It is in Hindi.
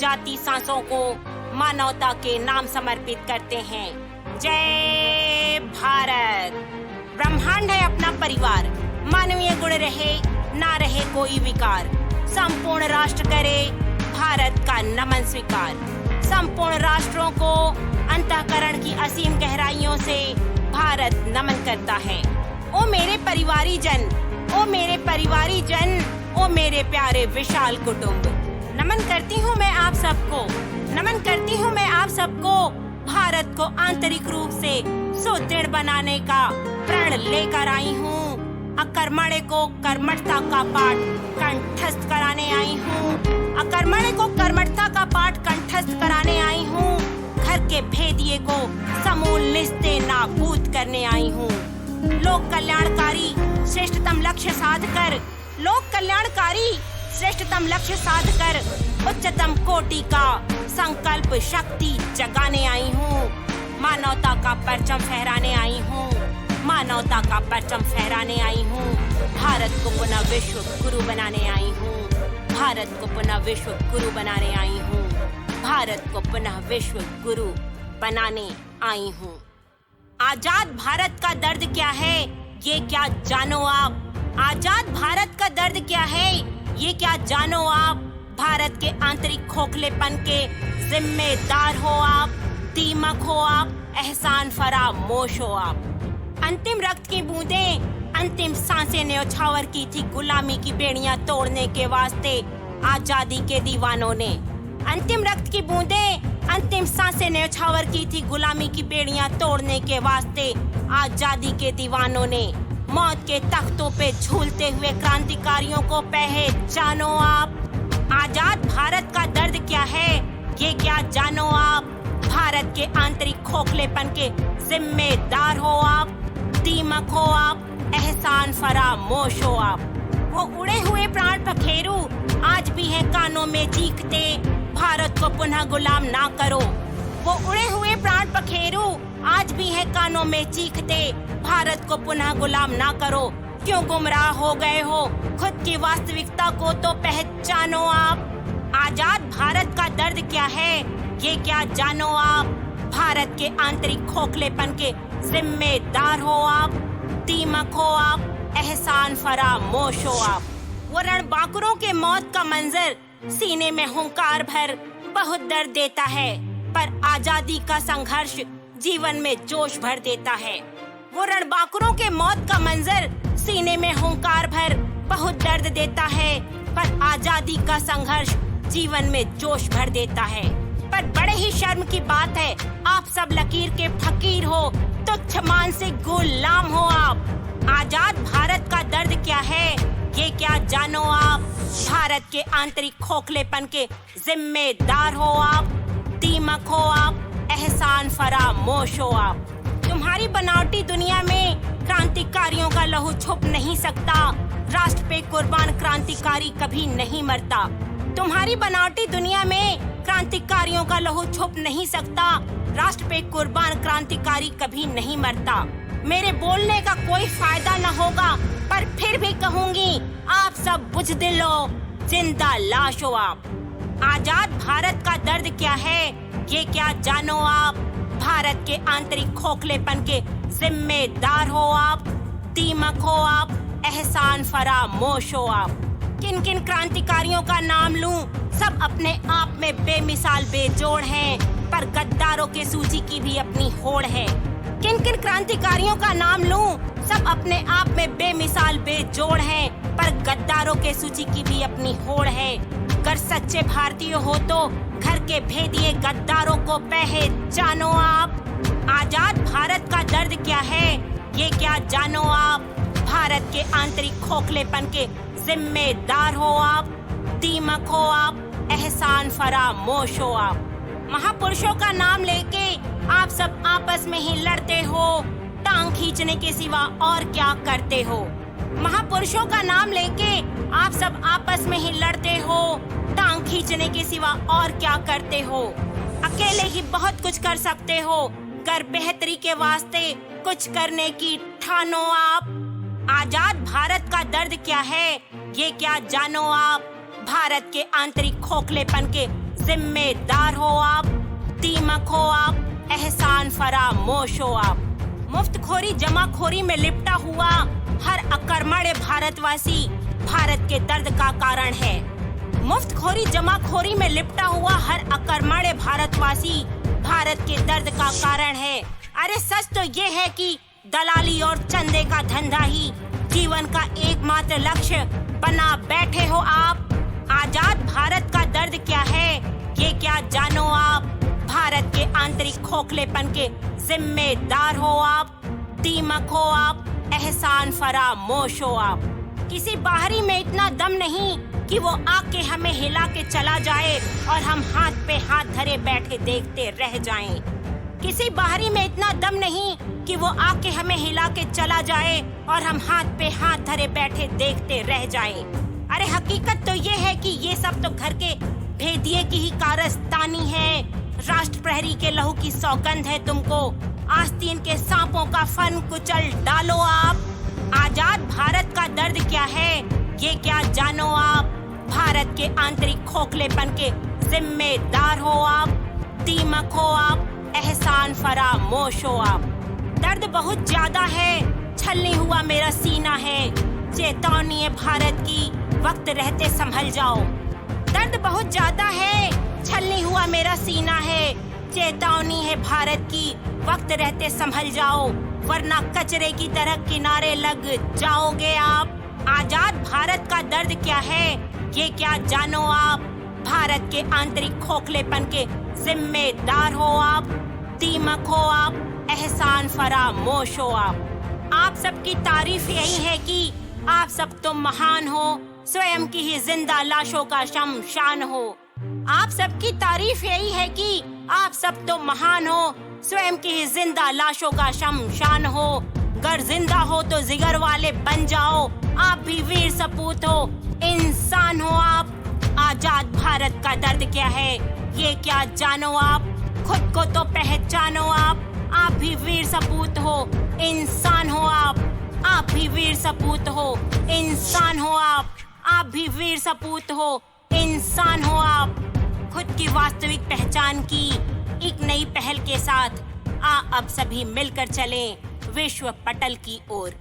जाती सांसों को मानवता के नाम समर्पित करते हैं। जय भारत। ब्रह्मांड है अपना परिवार, मानवीय गुण रहे ना रहे कोई विकार, संपूर्ण राष्ट्र करे भारत का नमन स्वीकार। संपूर्ण राष्ट्रों को अंतःकरण की असीम गहराइयों से भारत नमन करता है। ओ मेरे परिवारी जन, ओ मेरे परिवारी जन, ओ मेरे प्यारे विशाल कुटुंब, नमन करती हूँ मैं आप सबको, नमन करती हूँ मैं आप सबको। भारत को आंतरिक रूप से सुदृढ़ बनाने का प्रण लेकर आई हूँ। अकर्मण्य को कर्मठता का पाठ कंठस्थ कराने आई हूँ। अकर्मण्य को कर्मठता का पाठ कंठस्थ कराने आई हूँ। घर के भेदिए को समूल निस्ते नाबूद करने आई हूँ। लोक कल्याणकारी श्रेष्ठतम लक्ष्य साध कर, लोक कल्याणकारी श्रेष्ठतम लक्ष्य साध कर उच्चतम कोटि का संकल्प शक्ति जगाने आई हूँ। मानवता का परचम फहराने आई हूँ, मानवता का परचम फहराने आई हूँ। भारत को पुनः विश्व गुरु बनाने आई हूँ, भारत को पुनः विश्व गुरु बनाने आई हूँ, भारत को पुनः विश्व गुरु बनाने आई हूँ। आजाद भारत का दर्द क्या है, ये क्या जानो आप। आजाद भारत का दर्द क्या है, ये क्या जानो आप। भारत के आंतरिक खोखलेपन के जिम्मेदार हो आप, दीमक हो आप, एहसान फरामोश हो आप। अंतिम रक्त की बूंदें, अंतिम सांसें न्योछावर की थी गुलामी की बेड़ियां तोड़ने के वास्ते आजादी के दीवानों ने। अंतिम रक्त की बूंदें, अंतिम सांसें न्योछावर की थी गुलामी की बेड़ियां तोड़ने के वास्ते आजादी के दीवानों ने। मौत के तख्तों पे झूलते हुए क्रांतिकारियों को पहचानो आप। आजाद भारत का दर्द क्या है, ये क्या जानो आप। भारत के आंतरिक खोखलेपन के जिम्मेदार हो आप, दीमक हो आप, एहसान फरामोश हो आप। वो उड़े हुए प्राण पखेरु आज भी हैं कानों में चीखते, भारत को पुनः गुलाम ना करो। वो उड़े हुए प्राण पखेरु आज भी हैं कानों में चीखते, भारत को पुनः गुलाम ना करो। क्यों गुमराह हो गए हो, खुद की वास्तविकता को तो पहचानो आप। आजाद भारत का दर्द क्या है, ये क्या जानो आप। भारत के आंतरिक खोखलेपन के जिम्मेदार हो आप, दीमक हो आप, एहसान फरामोश हो आप। वो रणबांकुरों के मौत का मंजर सीने में हुंकार भर बहुत दर्द देता है, पर आजादी का संघर्ष जीवन में जोश भर देता है। वो रणबांकुरों के मौत का मंजर सीने में हुंकार भर बहुत दर्द देता है, पर आजादी का संघर्ष जीवन में जोश भर देता है। पर बड़े ही शर्म की बात है, आप सब लकीर के फकीर हो, तुच्छ मानसिक गुलाम हो आप। आजाद भारत का दर्द क्या है, ये क्या जानो आप। भारत के आंतरिक खोखलेपन के जिम्मेदार हो आप, दीमक हो आप, एहसान फरामोश हो आप। तुम्हारी बनावटी दुनिया में क्रांतिकारियों का लहू छुप नहीं सकता, राष्ट्र पे कुर्बान क्रांतिकारी कभी नहीं मरता। तुम्हारी बनावटी दुनिया में क्रांतिकारियों का लहू छुप नहीं सकता, राष्ट्र पे कुर्बान क्रांतिकारी कभी नहीं मरता। मेरे बोलने का कोई फायदा न होगा, पर फिर भी कहूंगी, आप सब बुज़दिल हो, जिंदा लाश हो आप। आजाद भारत का दर्द क्या है, ये क्या जानो आप। भारत के आंतरिक खोखलेपन के जिम्मेदार हो आप, दीमक हो आप, एहसान फरामोश हो आप। किन किन क्रांतिकारियों का नाम लूं, सब अपने आप में बेमिसाल बेजोड़ हैं, पर गद्दारों के सूची की भी अपनी होड़ है। किन किन क्रांतिकारियों का नाम लूं, सब अपने आप में बेमिसाल बेजोड़ हैं, पर गद्दारों के सूची की भी अपनी होड़ है। अगर सच्चे भारतीय हो तो घर के भेदिए गद्दारों को पहचानो आप। आजाद भारत का दर्द क्या है, ये क्या जानो आप। भारत के आंतरिक खोखलेपन के जिम्मेदार हो आप, दीमक हो आप, एहसान फरामोश हो आप। महापुरुषों का नाम लेके आप सब आपस में ही लड़ते हो, टांग खींचने के सिवा और क्या करते हो। महापुरुषों का नाम लेके आप सब आपस में ही लड़ते हो, टांग खींचने के सिवा और क्या करते हो। अकेले ही बहुत कुछ कर सकते हो, कर बेहतरी के वास्ते कुछ करने की ठानो आप। आजाद भारत का दर्द क्या है, ये क्या जानो आप। भारत के आंतरिक खोखलेपन के जिम्मेदार हो आप, दीमक हो आप, एहसान फरामोश हो आप। मुफ्तखोरी जमाखोरी में लिपटा हुआ हर अकर्मण्य भारतवासी भारत के दर्द का कारण है। मुफ्तखोरी जमाखोरी में लिपटा हुआ हर अकर्मण्य भारतवासी भारत के दर्द का कारण है। अरे सच तो ये है कि दलाली और चंदे का धंधा ही जीवन का एकमात्र लक्ष्य बना बैठे हो आप। आजाद भारत का दर्द क्या है ये क्या जानो आप। भारत के आंतरिक खोखलेपन के जिम्मेदार हो आप, दीमक हो आप, एहसान फरामोश हो आप। किसी बाहरी में इतना दम नहीं कि वो आके हमें हिला के चला जाए और हम हाथ पे हाथ धरे बैठे देखते रह जाएं। किसी बाहरी में इतना दम नहीं कि वो आके हमें हिला के चला जाए और हम हाथ पे हाथ धरे बैठे देखते रह जाएं। अरे हकीकत तो ये है कि ये सब तो घर के भेदिए की ही कारस्तानी है। राष्ट्र प्रहरी के लहू की सौगंध है तुमको। आस्तीन के सांपों का फन कुचल डालो आप। आजाद भारत का दर्द क्या है ये क्या जानो आप। भारत के आंतरिक खोखलेपन के जिम्मेदार हो आप, दीमक हो आप, एहसान फरामोश हो आप। दर्द बहुत ज्यादा है, छलनी हुआ मेरा सीना है। चेतावनी है भारत की, वक्त रहते संभल जाओ। दर्द बहुत ज्यादा है, छलनी हुआ मेरा सीना है। चेतावनी है भारत की, वक्त रहते संभल जाओ, वरना कचरे की तरह किनारे लग जाओगे आप। आजाद भारत का दर्द क्या है ये क्या जानो आप। भारत के आंतरिक खोखलेपन के जिम्मेदार हो आप, दीमक हो आप, एहसान फरामोश हो आप। आप सबकी तारीफ यही है कि आप सब तो महान हो, स्वयं की ही जिंदा लाशों का शमशान हो। आप सबकी तारीफ यही है कि आप सब तो महान हो, स्वयं की ही जिंदा लाशों का शमशान हो। गर जिंदा हो तो जिगर वाले बन जाओ, आप भी वीर सपूत हो, इंसान हो आप। आजाद भारत का दर्द क्या है ये क्या जानो आप। खुद को तो पहचानो आप भी वीर सपूत हो, इंसान हो आप। आप भी वीर सपूत हो, इंसान हो आप भी वीर सपूत हो, इंसान हो आप। खुद की वास्तविक पहचान की एक नई पहल के साथ अब सभी मिलकर चलें विश्व पटल की ओर।